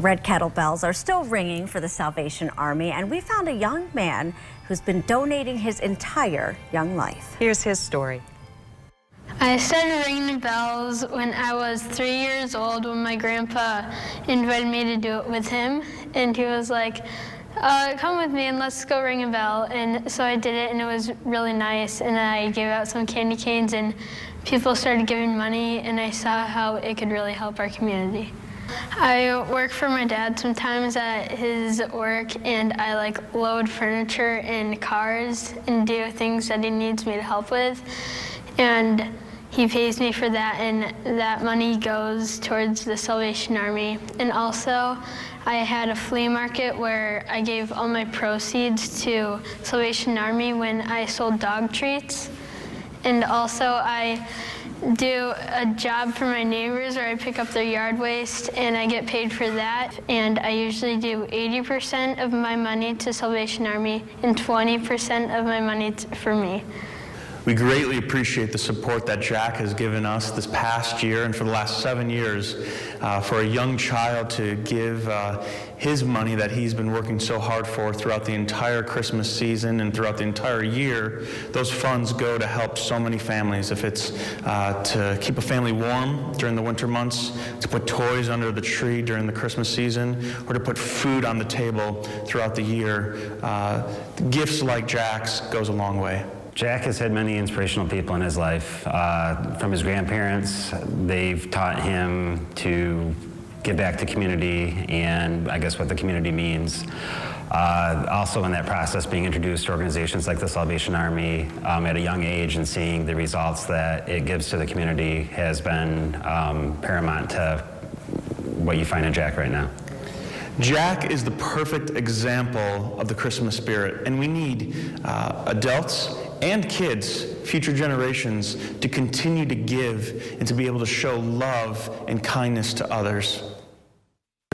Red kettlebells are still ringing for the Salvation Army, and we found a young man who's been donating his entire young life. Here's his story. I started ringing the bells when I was 3 years old, when my grandpa invited me to do it with him. And he was like, come with me and let's go ring a bell. And so I did it, and it was really nice. And I gave out some candy canes, and people started giving money, and I saw how it could really help our community. I work for my dad sometimes at his work, and I load furniture and cars and do things that he needs me to help with. And he pays me for that, and that money goes towards the Salvation Army. And also, I had a flea market where I gave all my proceeds to Salvation Army when I sold dog treats. And also, I do a job for my neighbors where I pick up their yard waste, and I get paid for that. And I usually do 80% of my money to Salvation Army and 20% of my money for me. We greatly appreciate the support that Jack has given us this past year and for the last 7 years for a young child to give his money that he's been working so hard for throughout the entire Christmas season and throughout the entire year. Those funds go to help so many families. If it's to keep a family warm during the winter months, to put toys under the tree during the Christmas season, or to put food on the table throughout the year, gifts like Jack's goes a long way. Jack has had many inspirational people in his life. From his grandparents, they've taught him to give back to community and I guess what the community means. Also in that process, being introduced to organizations like the Salvation Army at a young age and seeing the results that it gives to the community has been paramount to what you find in Jack right now. Jack is the perfect example of the Christmas spirit, and we need adults and kids, future generations, to continue to give and to be able to show love and kindness to others.